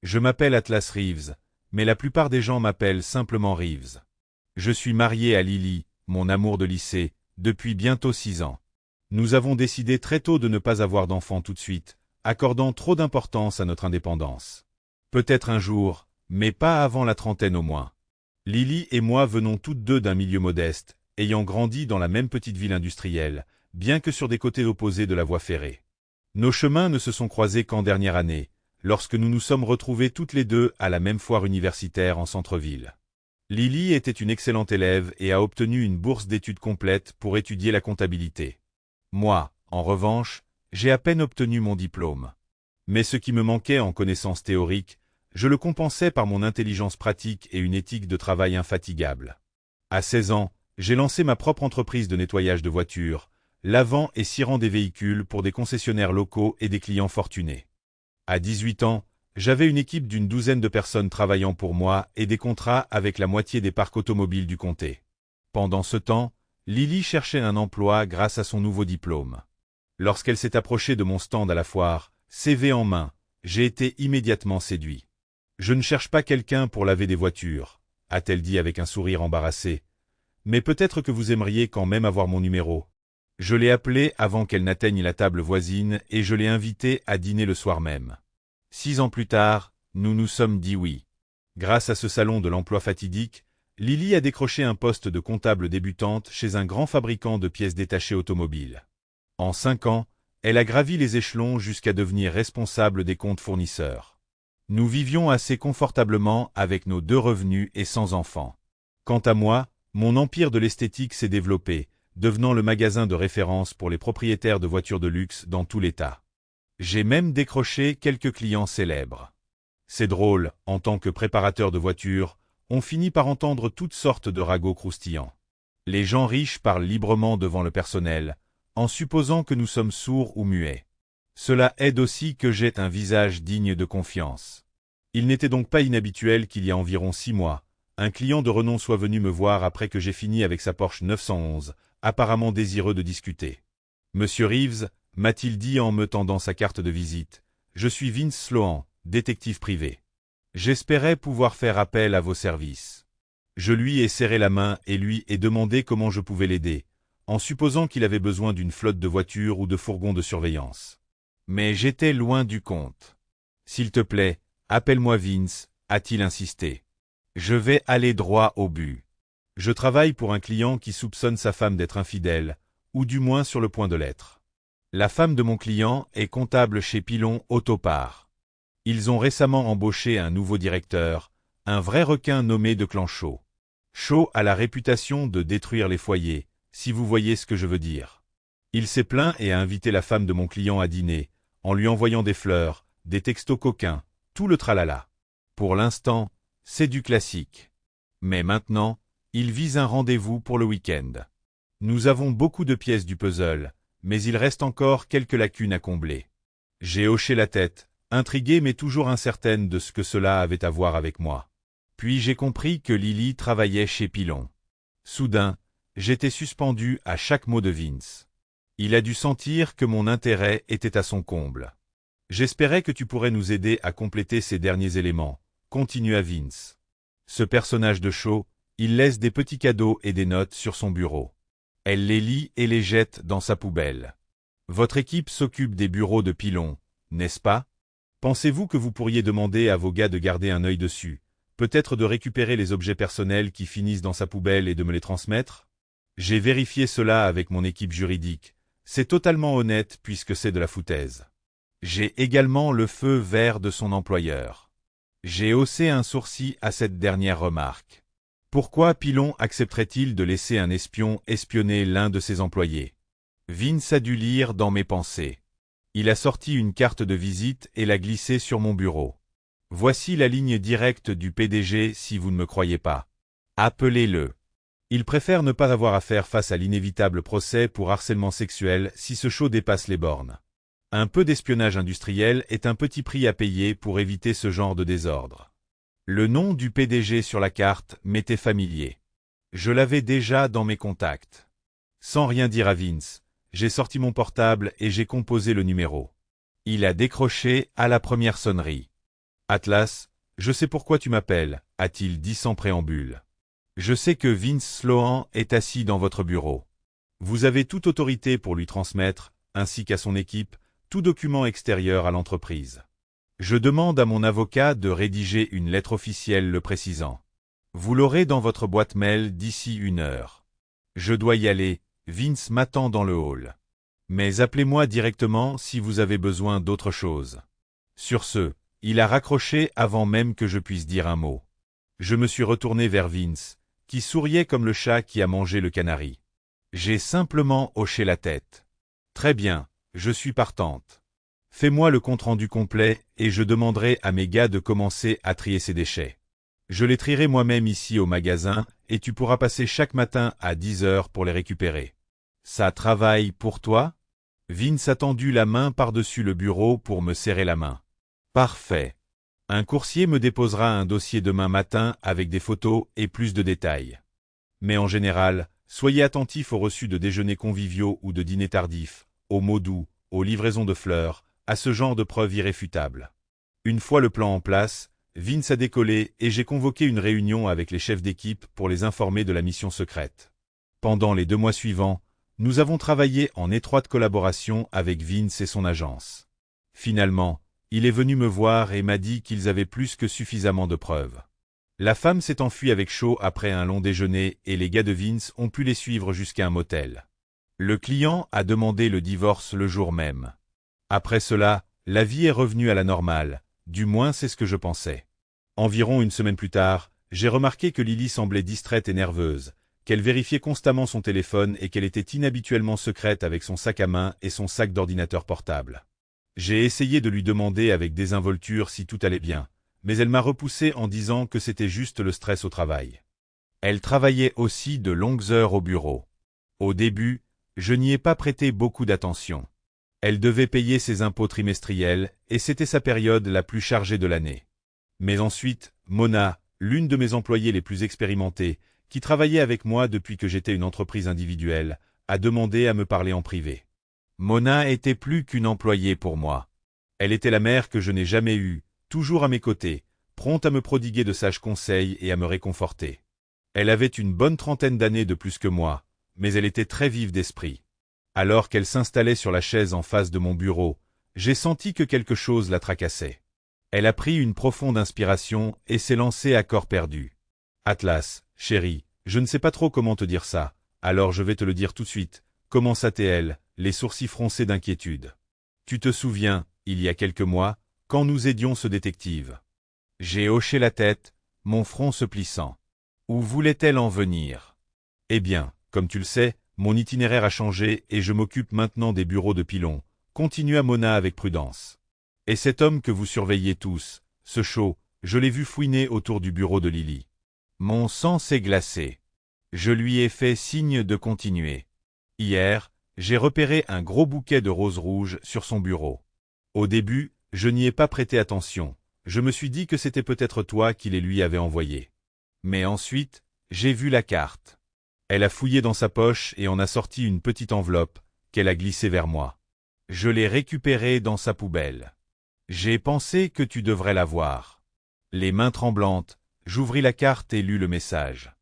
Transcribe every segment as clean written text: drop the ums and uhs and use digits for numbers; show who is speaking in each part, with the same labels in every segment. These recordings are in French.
Speaker 1: Je m'appelle Atlas Reeves, mais la plupart des gens m'appellent simplement Reeves. Je suis marié à Lily, mon amour de lycée, depuis bientôt 6 ans. Nous avons décidé très tôt de ne pas avoir d'enfants tout de suite, accordant trop d'importance à notre indépendance. Peut-être un jour, mais pas avant la trentaine au moins. Lily et moi venons toutes deux d'un milieu modeste, ayant grandi dans la même petite ville industrielle, bien que sur des côtés opposés de la voie ferrée. Nos chemins ne se sont croisés qu'en dernière année, lorsque nous nous sommes retrouvés toutes les deux à la même foire universitaire en centre-ville. Lily était une excellente élève et a obtenu une bourse d'études complète pour étudier la comptabilité. Moi, en revanche, j'ai à peine obtenu mon diplôme. Mais ce qui me manquait en connaissances théoriques, je le compensais par mon intelligence pratique et une éthique de travail infatigable. À 16 ans, j'ai lancé ma propre entreprise de nettoyage de voitures, lavant et cirant des véhicules pour des concessionnaires locaux et des clients fortunés. À 18 ans, j'avais une équipe d'une douzaine de personnes travaillant pour moi et des contrats avec la moitié des parcs automobiles du comté. Pendant ce temps, Lily cherchait un emploi grâce à son nouveau diplôme. Lorsqu'elle s'est approchée de mon stand à la foire, CV en main, j'ai été immédiatement séduit. « Je ne cherche pas quelqu'un pour laver des voitures », a-t-elle dit avec un sourire embarrassé. « Mais peut-être que vous aimeriez quand même avoir mon numéro. » Je l'ai appelée avant qu'elle n'atteigne la table voisine et je l'ai invitée à dîner le soir même. 6 ans plus tard, nous nous sommes dit oui. Grâce à ce salon de l'emploi fatidique, Lily a décroché un poste de comptable débutante chez un grand fabricant de pièces détachées automobiles. En 5 ans, elle a gravi les échelons jusqu'à devenir responsable des comptes fournisseurs. Nous vivions assez confortablement avec nos 2 revenus et sans enfants. Quant à moi, mon empire de l'esthétique s'est développé, devenant le magasin de référence pour les propriétaires de voitures de luxe dans tout l'État. J'ai même décroché quelques clients célèbres. C'est drôle, en tant que préparateur de voitures, on finit par entendre toutes sortes de ragots croustillants. Les gens riches parlent librement devant le personnel, en supposant que nous sommes sourds ou muets. Cela aide aussi que j'ai un visage digne de confiance. Il n'était donc pas inhabituel qu'il y a environ 6 mois, un client de renom soit venu me voir après que j'ai fini avec sa Porsche 911, apparemment désireux de discuter. « Monsieur Reeves », m'a-t-il dit en me tendant sa carte de visite, « je suis Vince Sloan, détective privé. J'espérais pouvoir faire appel à vos services. » Je lui ai serré la main et lui ai demandé comment je pouvais l'aider, en supposant qu'il avait besoin d'une flotte de voitures ou de fourgons de surveillance. Mais j'étais loin du compte. « S'il te plaît, appelle-moi Vince », a-t-il insisté. « Je vais aller droit au but. Je travaille pour un client qui soupçonne sa femme d'être infidèle, ou du moins sur le point de l'être. La femme de mon client est comptable chez Pilon Autopart. Ils ont récemment embauché un nouveau directeur, un vrai requin nommé de clan Shaw. Shaw a la réputation de détruire les foyers, si vous voyez ce que je veux dire. Il s'est plaint et a invité la femme de mon client à dîner, en lui envoyant des fleurs, des textos coquins, tout le tralala. Pour l'instant, c'est du classique. Mais maintenant, il vise un rendez-vous pour le week-end. Nous avons beaucoup de pièces du puzzle, mais il reste encore quelques lacunes à combler. J'ai hoché la tête, intriguée mais toujours incertaine de ce que cela avait à voir avec moi. Puis j'ai compris que Lily travaillait chez Pilon. Soudain, j'étais suspendu à chaque mot de Vince. Il a dû sentir que mon intérêt était à son comble. J'espérais que tu pourrais nous aider à compléter ces derniers éléments, continua Vince. Ce personnage de Shaw, il laisse des petits cadeaux et des notes sur son bureau. Elle les lit et les jette dans sa poubelle. Votre équipe s'occupe des bureaux de Pilon, n'est-ce pas? Pensez-vous que vous pourriez demander à vos gars de garder un œil dessus, peut-être de récupérer les objets personnels qui finissent dans sa poubelle et de me les transmettre? J'ai vérifié cela avec mon équipe juridique. C'est totalement honnête puisque c'est de la foutaise. J'ai également le feu vert de son employeur. J'ai haussé un sourcil à cette dernière remarque. Pourquoi Pilon accepterait-il de laisser un espion espionner l'un de ses employés? Vince a dû lire dans mes pensées. Il a sorti une carte de visite et l'a glissée sur mon bureau. Voici la ligne directe du PDG si vous ne me croyez pas. Appelez-le. Il préfère ne pas avoir à faire face à l'inévitable procès pour harcèlement sexuel si ce show dépasse les bornes. Un peu d'espionnage industriel est un petit prix à payer pour éviter ce genre de désordre. Le nom du PDG sur la carte m'était familier. Je l'avais déjà dans mes contacts. Sans rien dire à Vince, j'ai sorti mon portable et j'ai composé le numéro. Il a décroché à la première sonnerie. Atlas, je sais pourquoi tu m'appelles, a-t-il dit sans préambule. Je sais que Vince Sloan est assis dans votre bureau. Vous avez toute autorité pour lui transmettre, ainsi qu'à son équipe, tout document extérieur à l'entreprise. Je demande à mon avocat de rédiger une lettre officielle le précisant. Vous l'aurez dans votre boîte mail d'ici 1 heure. Je dois y aller, Vince m'attend dans le hall. Mais appelez-moi directement si vous avez besoin d'autre chose. Sur ce, il a raccroché avant même que je puisse dire un mot. Je me suis retourné vers Vince, qui souriait comme le chat qui a mangé le canari. J'ai simplement hoché la tête. Très bien, je suis partante. Fais-moi le compte-rendu complet et je demanderai à mes gars de commencer à trier ces déchets. Je les trierai moi-même ici au magasin et tu pourras passer chaque matin à 10 heures pour les récupérer. Ça travaille pour toi? Vince a tendu la main par-dessus le bureau pour me serrer la main. Parfait. Un coursier me déposera un dossier demain matin avec des photos et plus de détails. Mais en général, soyez attentifs aux reçus de déjeuners conviviaux ou de dîners tardifs, aux mots doux, aux livraisons de fleurs, à ce genre de preuves irréfutables. Une fois le plan en place, Vince a décollé et j'ai convoqué une réunion avec les chefs d'équipe pour les informer de la mission secrète. Pendant les 2 mois suivants, nous avons travaillé en étroite collaboration avec Vince et son agence. Finalement, il est venu me voir et m'a dit qu'ils avaient plus que suffisamment de preuves. La femme s'est enfuie avec Shaw après un long déjeuner et les gars de Vince ont pu les suivre jusqu'à un motel. Le client a demandé le divorce le jour même. Après cela, la vie est revenue à la normale, du moins c'est ce que je pensais. Environ 1 semaine plus tard, j'ai remarqué que Lily semblait distraite et nerveuse, qu'elle vérifiait constamment son téléphone et qu'elle était inhabituellement secrète avec son sac à main et son sac d'ordinateur portable. J'ai essayé de lui demander avec désinvolture si tout allait bien, mais elle m'a repoussé en disant que c'était juste le stress au travail. Elle travaillait aussi de longues heures au bureau. Au début, je n'y ai pas prêté beaucoup d'attention. Elle devait payer ses impôts trimestriels et c'était sa période la plus chargée de l'année. Mais ensuite, Mona, l'une de mes employées les plus expérimentées, qui travaillait avec moi depuis que j'étais une entreprise individuelle, a demandé à me parler en privé. Mona était plus qu'une employée pour moi. Elle était la mère que je n'ai jamais eue, toujours à mes côtés, prompte à me prodiguer de sages conseils et à me réconforter. Elle avait une bonne 30aine d'années de plus que moi, mais elle était très vive d'esprit. Alors qu'elle s'installait sur la chaise en face de mon bureau, j'ai senti que quelque chose la tracassait. Elle a pris une profonde inspiration et s'est lancée à corps perdu. Atlas, chérie, je ne sais pas trop comment te dire ça, alors je vais te le dire tout de suite, commença-t-elle, les sourcils froncés d'inquiétude. Tu te souviens, il y a quelques mois, quand nous aidions ce détective. J'ai hoché la tête, mon front se plissant. Où voulait-elle en venir? Eh bien, comme tu le sais, mon itinéraire a changé et je m'occupe maintenant des bureaux de Pilon, continua Mona avec prudence. Et cet homme que vous surveillez tous, ce Shaw, je l'ai vu fouiner autour du bureau de Lily. Mon sang s'est glacé. Je lui ai fait signe de continuer. Hier, j'ai repéré un gros bouquet de roses rouges sur son bureau. Au début, je n'y ai pas prêté attention. Je me suis dit que c'était peut-être toi qui les lui avais envoyés. Mais ensuite, j'ai vu la carte. Elle a fouillé dans sa poche et en a sorti une petite enveloppe, qu'elle a glissée vers moi. Je l'ai récupérée dans sa poubelle. J'ai pensé que tu devrais la voir. Les mains tremblantes, j'ouvris la carte et lus le message.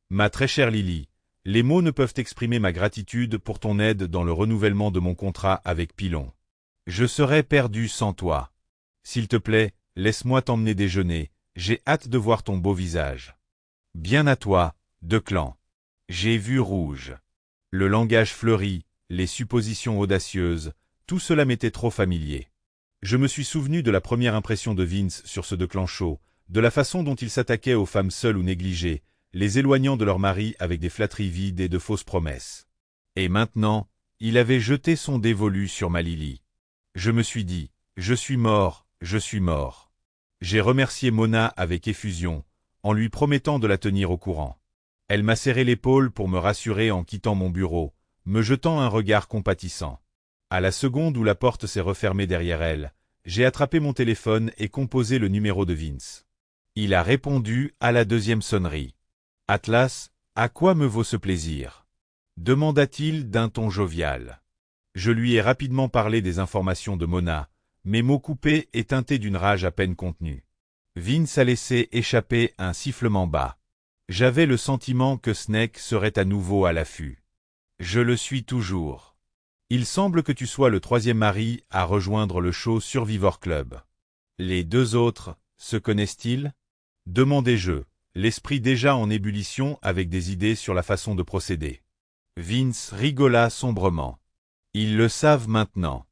Speaker 1: Ma très chère Lily, les mots ne peuvent exprimer ma gratitude pour ton aide dans le renouvellement de mon contrat avec Pilon. Je serais perdu sans toi. S'il te plaît, laisse-moi t'emmener déjeuner, j'ai hâte de voir ton beau visage. Bien à toi, de Clan. J'ai vu rouge. Le langage fleuri, les suppositions audacieuses, tout cela m'était trop familier. Je me suis souvenu de la première impression de Vince sur ce Declan Shaw, de la façon dont il s'attaquait aux femmes seules ou négligées, les éloignant de leur mari avec des flatteries vides et de fausses promesses. Et maintenant, il avait jeté son dévolu sur ma Lily. Je me suis dit, je suis mort, je suis mort. J'ai remercié Mona avec effusion, en lui promettant de la tenir au courant. Elle m'a serré l'épaule pour me rassurer en quittant mon bureau, me jetant un regard compatissant. À la seconde où la porte s'est refermée derrière elle, j'ai attrapé mon téléphone et composé le numéro de Vince. Il a répondu à la 2e sonnerie. « Atlas, à quoi me vaut ce plaisir ?» demanda-t-il d'un ton jovial. Je lui ai rapidement parlé des informations de Mona, mes mots coupés et teintés d'une rage à peine contenue. Vince a laissé échapper un sifflement bas. J'avais le sentiment que Snake serait à nouveau à l'affût. Je le suis toujours. Il semble que tu sois le troisième mari à rejoindre le show Survivor Club. Les deux autres, se connaissent-ils? Demandai-je, l'esprit déjà en ébullition avec des idées sur la façon de procéder. Vince rigola sombrement. Ils le savent maintenant.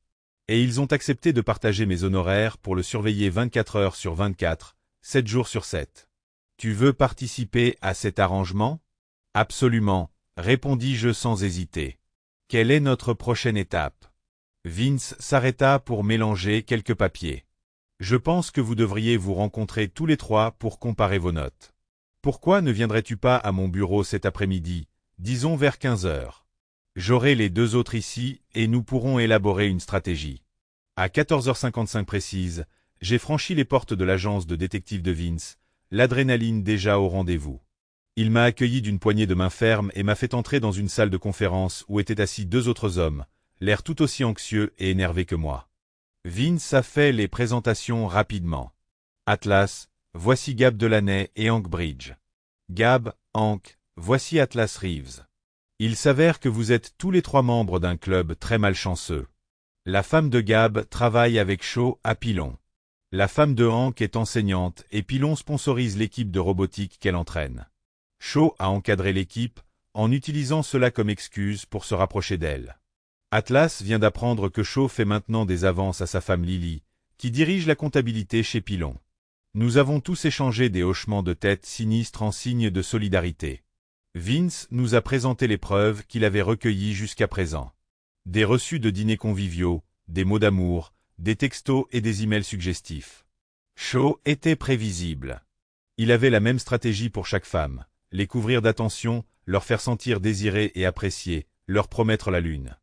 Speaker 1: Et ils ont accepté de partager mes honoraires pour le surveiller 24 heures sur 24, 7 jours sur 7. Tu veux participer à cet arrangement? Absolument, répondis-je sans hésiter. Quelle est notre prochaine étape? Vince s'arrêta pour mélanger quelques papiers. Je pense que vous devriez vous rencontrer tous les trois pour comparer vos notes. Pourquoi ne viendrais-tu pas à mon bureau cet après-midi, disons vers 15 heures? J'aurai les deux autres ici et nous pourrons élaborer une stratégie. À 14h55 précise, j'ai franchi les portes de l'agence de détective de Vince, l'adrénaline déjà au rendez-vous. Il m'a accueilli d'une poignée de main ferme et m'a fait entrer dans une salle de conférence où étaient assis deux autres hommes, l'air tout aussi anxieux et énervés que moi. Vince a fait les présentations rapidement. Atlas, voici Gab Delaney et Hank Bridge. Gab, Hank, voici Atlas Reeves. Il s'avère que vous êtes tous les trois membres d'un club très malchanceux. La femme de Gab travaille avec Shaw à Pilon. La femme de Hank est enseignante et Pilon sponsorise l'équipe de robotique qu'elle entraîne. Shaw a encadré l'équipe, en utilisant cela comme excuse pour se rapprocher d'elle. Atlas vient d'apprendre que Shaw fait maintenant des avances à sa femme Lily, qui dirige la comptabilité chez Pilon. Nous avons tous échangé des hochements de tête sinistres en signe de solidarité. Vince nous a présenté les preuves qu'il avait recueillies jusqu'à présent. Des reçus de dîners conviviaux, des mots d'amour, des textos et des emails suggestifs. Shaw était prévisible. Il avait la même stratégie pour chaque femme, les couvrir d'attention, leur faire sentir désirées et appréciées, leur promettre la lune.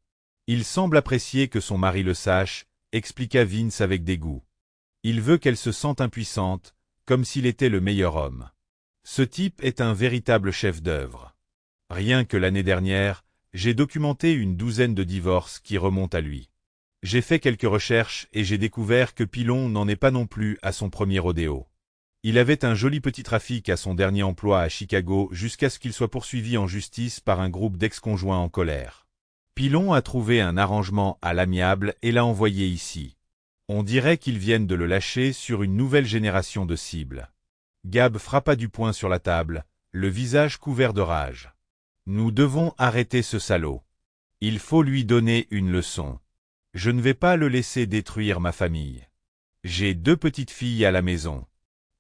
Speaker 1: Il semble apprécier que son mari le sache, expliqua Vince avec dégoût. Il veut qu'elle se sente impuissante, comme s'il était le meilleur homme. Ce type est un véritable chef d'œuvre. Rien que l'année dernière, j'ai documenté une douzaine de divorces qui remontent à lui. J'ai fait quelques recherches et j'ai découvert que Pilon n'en est pas non plus à son premier rodéo. Il avait un joli petit trafic à son dernier emploi à Chicago jusqu'à ce qu'il soit poursuivi en justice par un groupe d'ex-conjoints en colère. Pilon a trouvé un arrangement à l'amiable et l'a envoyé ici. On dirait qu'ils viennent de le lâcher sur une nouvelle génération de cibles. Gab frappa du poing sur la table, le visage couvert de rage. Nous devons arrêter ce salaud. Il faut lui donner une leçon. Je ne vais pas le laisser détruire ma famille. J'ai deux petites filles à la maison.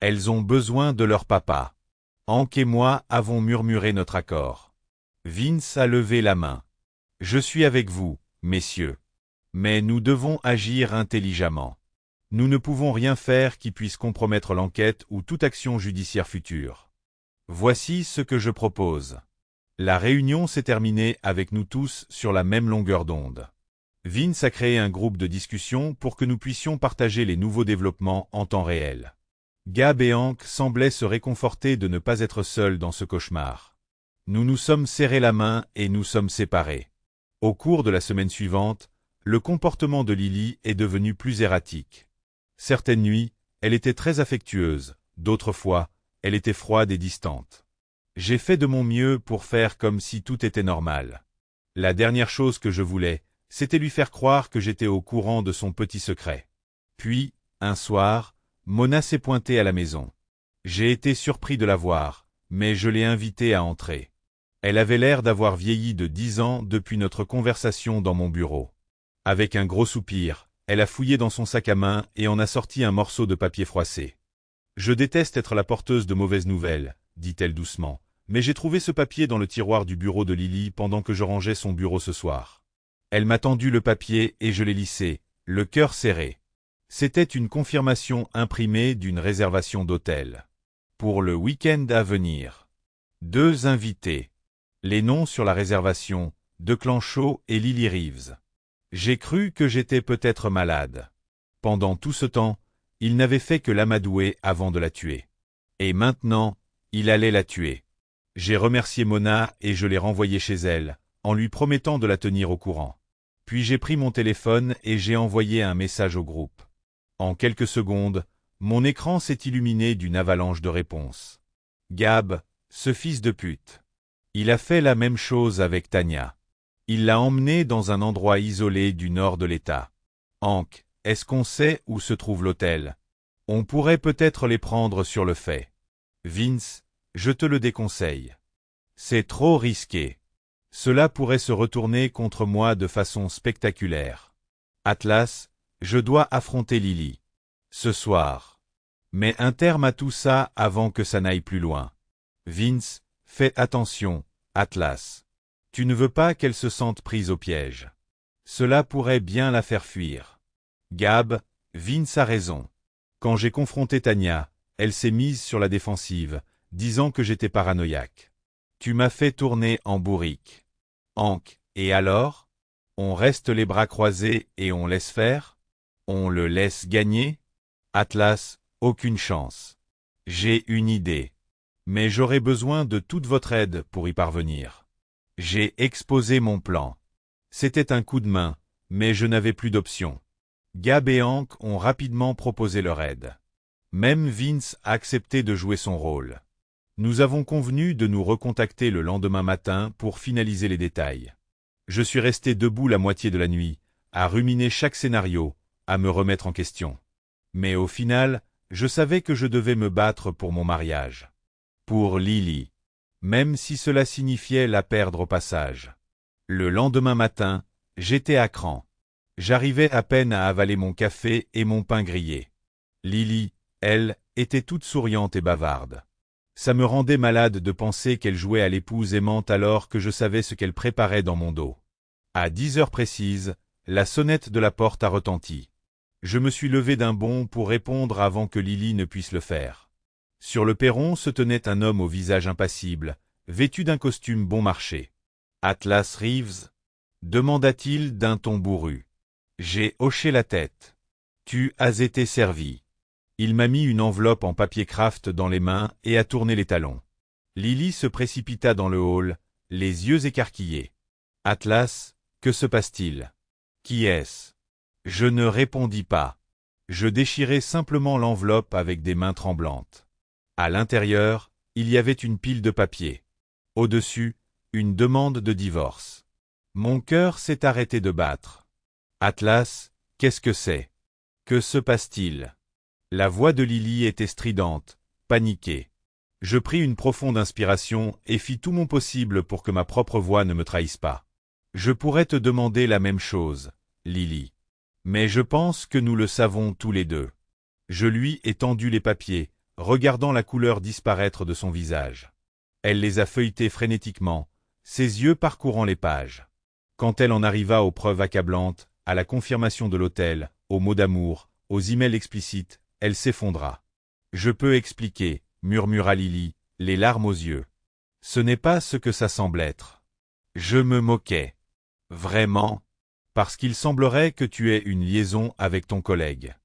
Speaker 1: Elles ont besoin de leur papa. Hank et moi avons murmuré notre accord. Vince a levé la main. Je suis avec vous, messieurs. Mais nous devons agir intelligemment. Nous ne pouvons rien faire qui puisse compromettre l'enquête ou toute action judiciaire future. Voici ce que je propose. La réunion s'est terminée avec nous tous sur la même longueur d'onde. Vince a créé un groupe de discussion pour que nous puissions partager les nouveaux développements en temps réel. Gab et Hank semblaient se réconforter de ne pas être seuls dans ce cauchemar. Nous nous sommes serrés la main et nous sommes séparés. Au cours de la semaine suivante, le comportement de Lily est devenu plus erratique. Certaines nuits, elle était très affectueuse, d'autres fois, elle était froide et distante. J'ai fait de mon mieux pour faire comme si tout était normal. La dernière chose que je voulais, c'était lui faire croire que j'étais au courant de son petit secret. Puis, un soir, Mona s'est pointée à la maison. J'ai été surpris de la voir, mais je l'ai invitée à entrer. Elle avait l'air d'avoir vieilli de 10 ans depuis notre conversation dans mon bureau. Avec un gros soupir, elle a fouillé dans son sac à main et en a sorti un morceau de papier froissé. « Je déteste être la porteuse de mauvaises nouvelles, » dit-elle doucement, « mais j'ai trouvé ce papier dans le tiroir du bureau de Lily pendant que je rangeais son bureau ce soir. » Elle m'a tendu le papier et je l'ai lissé, le cœur serré. C'était une confirmation imprimée d'une réservation d'hôtel. Pour le week-end à venir. 2 invités. Les noms sur la réservation, Declan Shaw et Lily Reeves. J'ai cru que j'étais peut-être malade. Pendant tout ce temps, il n'avait fait que l'amadouer avant de la tuer. Et maintenant, il allait la tuer. J'ai remercié Mona et je l'ai renvoyée chez elle, en lui promettant de la tenir au courant. Puis j'ai pris mon téléphone et j'ai envoyé un message au groupe. En quelques secondes, Mon écran s'est illuminé d'une avalanche de réponses. Gab, ce fils de pute. Il a fait la même chose avec Tania. Il l'a emmenée dans un endroit isolé du nord de l'État. Hank, est-ce qu'on sait où se trouve l'hôtel? On pourrait peut-être les prendre sur le fait. Vince, je te le déconseille. C'est trop risqué. Cela pourrait se retourner contre moi de façon spectaculaire. Atlas, je dois affronter Lily. Ce soir. Mets un terme à tout ça avant que ça n'aille plus loin. Vince, fais attention, Atlas. Tu ne veux pas qu'elle se sente prise au piège. Cela pourrait bien la faire fuir. Gab, Vince a raison. Quand j'ai confronté Tania, elle s'est mise sur la défensive, disant que j'étais paranoïaque. Tu m'as fait tourner en bourrique. Hank, et alors? On reste les bras croisés et on laisse faire? On le laisse gagner? Atlas, aucune chance. J'ai une idée. Mais j'aurai besoin de toute votre aide pour y parvenir. J'ai exposé mon plan. C'était un coup de main, mais je n'avais plus d'option. Gab et Hank ont rapidement proposé leur aide. Même Vince a accepté de jouer son rôle. Nous avons convenu de nous recontacter le lendemain matin pour finaliser les détails. Je suis resté debout la moitié de la nuit, à ruminer chaque scénario, à me remettre en question. Mais au final, je savais que je devais me battre pour mon mariage. Pour Lily. Même si cela signifiait la perdre au passage. Le lendemain matin, j'étais à cran. J'arrivais à peine à avaler mon café et mon pain grillé. Lily, elle, était toute souriante et bavarde. Ça me rendait malade de penser qu'elle jouait à l'épouse aimante alors que je savais ce qu'elle préparait dans mon dos. À 10 heures précises, la sonnette de la porte a retenti. Je me suis levé d'un bond pour répondre avant que Lily ne puisse le faire. Sur le perron se tenait un homme au visage impassible, vêtu d'un costume bon marché. « Atlas Reeves » demanda-t-il d'un ton bourru. J'ai hoché la tête. « Tu as été servi. » Il m'a mis une enveloppe en papier craft dans les mains et a tourné les talons. Lily se précipita dans le hall, les yeux écarquillés. « Atlas, que se passe-t-il? Qui est-ce » Je ne répondis pas. Je déchirai simplement l'enveloppe avec des mains tremblantes. À l'intérieur, il y avait une pile de papier. Au-dessus, une demande de divorce. Mon cœur s'est arrêté de battre. « Atlas, qu'est-ce que c'est? Que se passe-t-il » La voix de Lily était stridente, paniquée. Je pris une profonde inspiration et fis tout mon possible pour que ma propre voix ne me trahisse pas. Je pourrais te demander la même chose, Lily. Mais je pense que nous le savons tous les deux. Je lui ai tendu les papiers, regardant la couleur disparaître de son visage. Elle les a feuilletés frénétiquement, ses yeux parcourant les pages. Quand elle en arriva aux preuves accablantes, à la confirmation de l'hôtel, aux mots d'amour, aux emails explicites, elle s'effondra. « Je peux expliquer, » murmura Lily, les larmes aux yeux. « Ce n'est pas ce que ça semble être. » Je me moquais. « Vraiment? Parce qu'il semblerait que tu aies une liaison avec ton collègue.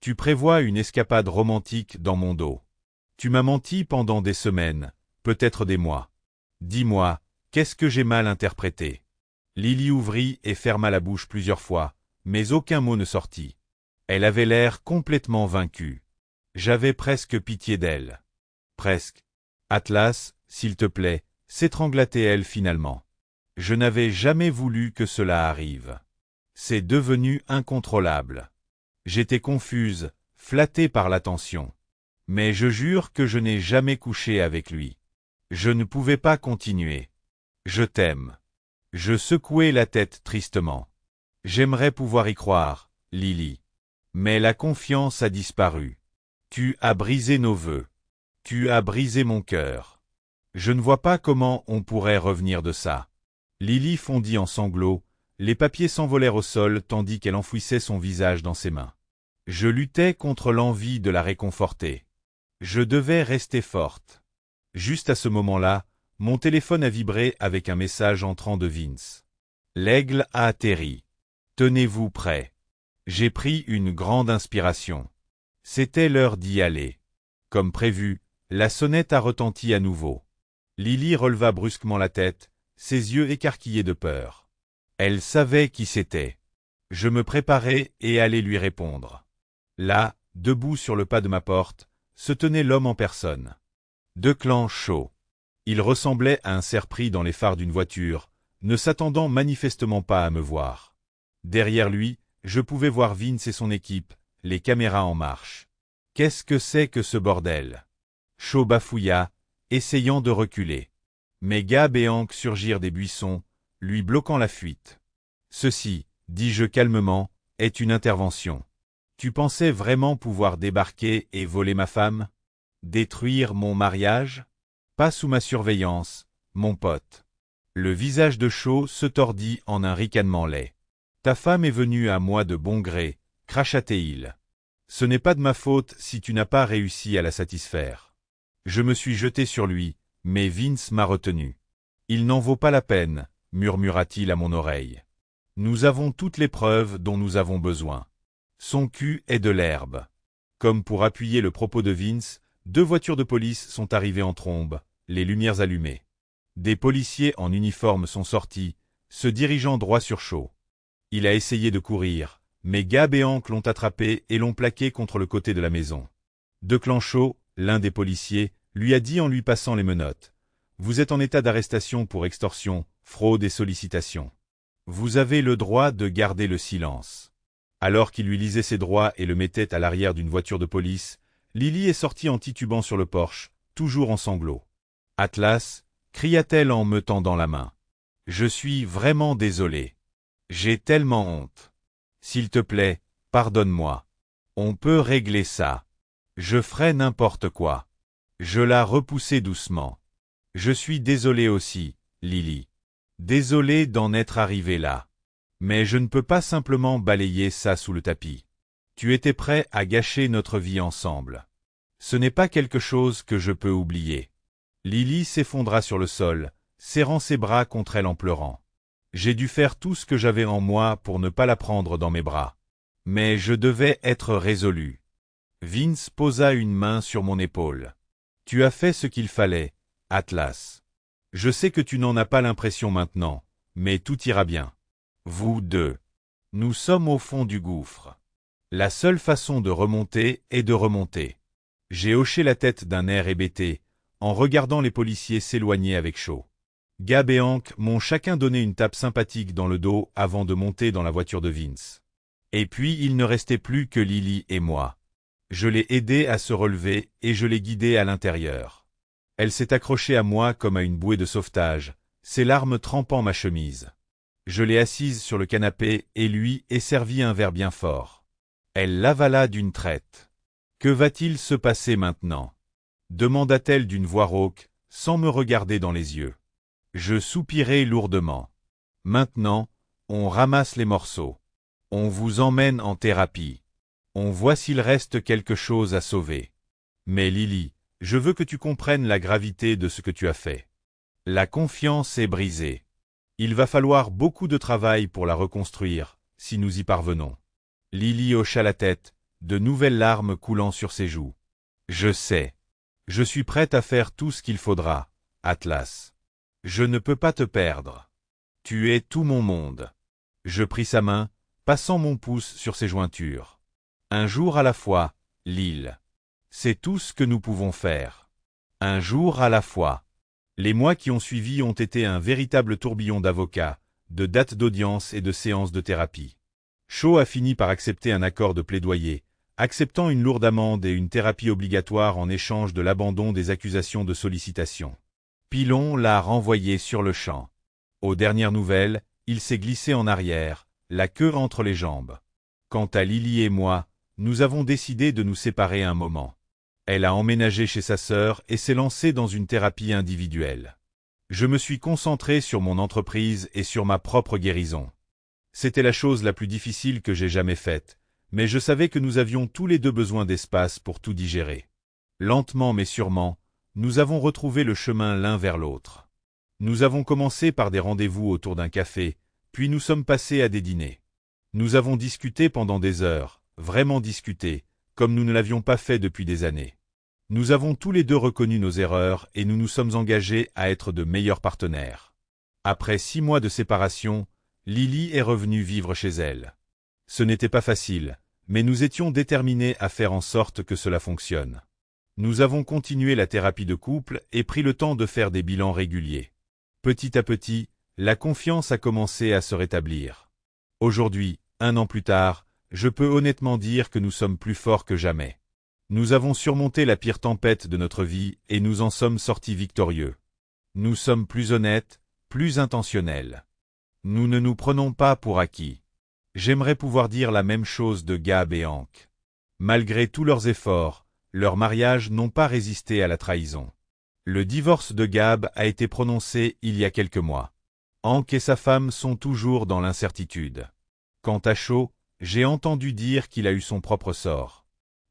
Speaker 1: Tu prévois une escapade romantique dans mon dos. Tu m'as menti pendant des semaines, peut-être des mois. Dis-moi, qu'est-ce que j'ai mal interprété? » Lily ouvrit et ferma la bouche plusieurs fois, mais aucun mot ne sortit. Elle avait l'air complètement vaincue. J'avais presque pitié d'elle. Presque. « Atlas, s'il te plaît, » s'étrangla-t-elle finalement. Je n'avais jamais voulu que cela arrive. C'est devenu incontrôlable. J'étais confuse, flattée par l'attention. Mais je jure que je n'ai jamais couché avec lui. Je ne pouvais pas continuer. Je t'aime. Je secouai la tête tristement. J'aimerais pouvoir y croire, Lily. Mais la confiance a disparu. Tu as brisé nos vœux. Tu as brisé mon cœur. Je ne vois pas comment on pourrait revenir de ça. Lily fondit en sanglots, les papiers s'envolèrent au sol tandis qu'elle enfouissait son visage dans ses mains. Je luttais contre l'envie de la réconforter. Je devais rester forte. Juste à ce moment-là, mon téléphone a vibré avec un message entrant de Vince. L'aigle a atterri. Tenez-vous prêts. J'ai pris une grande inspiration. C'était l'heure d'y aller. Comme prévu, la sonnette a retenti à nouveau. Lily releva brusquement la tête, ses yeux écarquillés de peur. Elle savait qui c'était. Je me préparais et allais lui répondre. Là, debout sur le pas de ma porte, se tenait l'homme en personne. Declan Shaw. Il ressemblait à un cerf pris dans les phares d'une voiture, ne s'attendant manifestement pas à me voir. Derrière lui, je pouvais voir Vince et son équipe, les caméras en marche. Qu'est-ce que c'est que ce bordel? Shaw bafouilla, essayant de reculer. Mais Gab et Hank surgirent des buissons, lui bloquant la fuite. Ceci, dis-je calmement, est une intervention. Tu pensais vraiment pouvoir débarquer et voler ma femme? Détruire mon mariage? Pas sous ma surveillance, mon pote. Le visage de Shaw se tordit en un ricanement laid. Ta femme est venue à moi de bon gré, cracha-t-il. Ce n'est pas de ma faute si tu n'as pas réussi à la satisfaire. Je me suis jeté sur lui, mais Vince m'a retenu. Il n'en vaut pas la peine, murmura-t-il à mon oreille. Nous avons toutes les preuves dont nous avons besoin. Son cul est de l'herbe. Comme pour appuyer le propos de Vince, 2 voitures de police sont arrivées en trombe, les lumières allumées. Des policiers en uniforme sont sortis, se dirigeant droit sur Shaw. Il a essayé de courir, mais Gab et Hank l'ont attrapé et l'ont plaqué contre le côté de la maison. Declan Shaw, l'un des policiers, lui a dit en lui passant les menottes. Vous êtes en état d'arrestation pour extorsion, fraude et sollicitation. Vous avez le droit de garder le silence. Alors qu'il lui lisait ses droits et le mettait à l'arrière d'une voiture de police, Lily est sortie en titubant sur le porche, toujours en sanglots. Atlas, cria-t-elle en me tendant la main. Je suis vraiment désolé. J'ai tellement honte. S'il te plaît, pardonne-moi. On peut régler ça. Je ferai n'importe quoi. Je la repoussai doucement. Je suis désolé aussi, Lily. Désolé d'en être arrivé là. Mais je ne peux pas simplement balayer ça sous le tapis. Tu étais prêt à gâcher notre vie ensemble. Ce n'est pas quelque chose que je peux oublier. Lily s'effondra sur le sol, serrant ses bras contre elle en pleurant. J'ai dû faire tout ce que j'avais en moi pour ne pas la prendre dans mes bras. Mais je devais être résolu. Vince posa une main sur mon épaule. Tu as fait ce qu'il fallait, Atlas. Je sais que tu n'en as pas l'impression maintenant, mais tout ira bien. Vous deux. Nous sommes au fond du gouffre. La seule façon de remonter est de remonter. J'ai hoché la tête d'un air hébété, en regardant les policiers s'éloigner avec Shaw. Gab et Hank m'ont chacun donné une tape sympathique dans le dos avant de monter dans la voiture de Vince. Et puis il ne restait plus que Lily et moi. Je l'ai aidée à se relever et je l'ai guidée à l'intérieur. Elle s'est accrochée à moi comme à une bouée de sauvetage, ses larmes trempant ma chemise. Je l'ai assise sur le canapé et lui ai servi un verre bien fort. Elle l'avala d'une traite. Que va-t-il se passer maintenant? Demanda-t-elle d'une voix rauque, sans me regarder dans les yeux. Je soupirai lourdement. Maintenant, on ramasse les morceaux. On vous emmène en thérapie. On voit s'il reste quelque chose à sauver. Mais Lily, je veux que tu comprennes la gravité de ce que tu as fait. La confiance est brisée. Il va falloir beaucoup de travail pour la reconstruire, si nous y parvenons. Lily hocha la tête, de nouvelles larmes coulant sur ses joues. Je sais. Je suis prête à faire tout ce qu'il faudra, Atlas. Je ne peux pas te perdre. Tu es tout mon monde. Je pris sa main, passant mon pouce sur ses jointures. Un jour à la fois, Lille. C'est tout ce que nous pouvons faire. Un jour à la fois. Les mois qui ont suivi ont été un véritable tourbillon d'avocats, de dates d'audience et de séances de thérapie. Shaw a fini par accepter un accord de plaidoyer, acceptant une lourde amende et une thérapie obligatoire en échange de l'abandon des accusations de sollicitation. Pilon l'a renvoyé sur le champ. Aux dernières nouvelles, il s'est glissé en arrière, la queue entre les jambes. Quant à Lily et moi, nous avons décidé de nous séparer un moment. Elle a emménagé chez sa sœur et s'est lancée dans une thérapie individuelle. Je me suis concentré sur mon entreprise et sur ma propre guérison. C'était la chose la plus difficile que j'ai jamais faite, mais je savais que nous avions tous les deux besoin d'espace pour tout digérer. Lentement mais sûrement, nous avons retrouvé le chemin l'un vers l'autre. Nous avons commencé par des rendez-vous autour d'un café, puis nous sommes passés à des dîners. Nous avons discuté pendant des heures, vraiment discuté, comme nous ne l'avions pas fait depuis des années. Nous avons tous les deux reconnu nos erreurs et nous nous sommes engagés à être de meilleurs partenaires. Après 6 mois de séparation, Lily est revenue vivre chez elle. Ce n'était pas facile, mais nous étions déterminés à faire en sorte que cela fonctionne. Nous avons continué la thérapie de couple et pris le temps de faire des bilans réguliers. Petit à petit, la confiance a commencé à se rétablir. Aujourd'hui, 1 an plus tard, je peux honnêtement dire que nous sommes plus forts que jamais. Nous avons surmonté la pire tempête de notre vie et nous en sommes sortis victorieux. Nous sommes plus honnêtes, plus intentionnels. Nous ne nous prenons pas pour acquis. J'aimerais pouvoir dire la même chose de Gab et Hank. Malgré tous leurs efforts, leurs mariages n'ont pas résisté à la trahison. Le divorce de Gab a été prononcé il y a quelques mois. Hank et sa femme sont toujours dans l'incertitude. Quant à Shaw, j'ai entendu dire qu'il a eu son propre sort.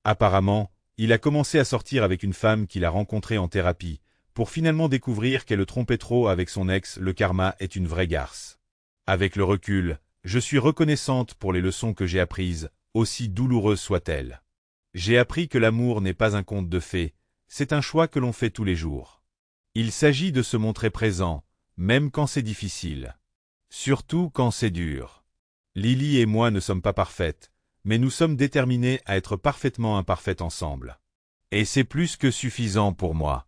Speaker 1: Apparemment, il a commencé à sortir avec une femme qu'il a rencontrée en thérapie, pour finalement découvrir qu'elle le trompait trop avec son ex. Le karma est une vraie garce. Avec le recul, je suis reconnaissante pour les leçons que j'ai apprises, aussi douloureuses soient-elles. J'ai appris que l'amour n'est pas un conte de fées, c'est un choix que l'on fait tous les jours. Il s'agit de se montrer présent, même quand c'est difficile. Surtout quand c'est dur. Lily et moi ne sommes pas parfaites, mais nous sommes déterminés à être parfaitement imparfaites ensemble. Et c'est plus que suffisant pour moi.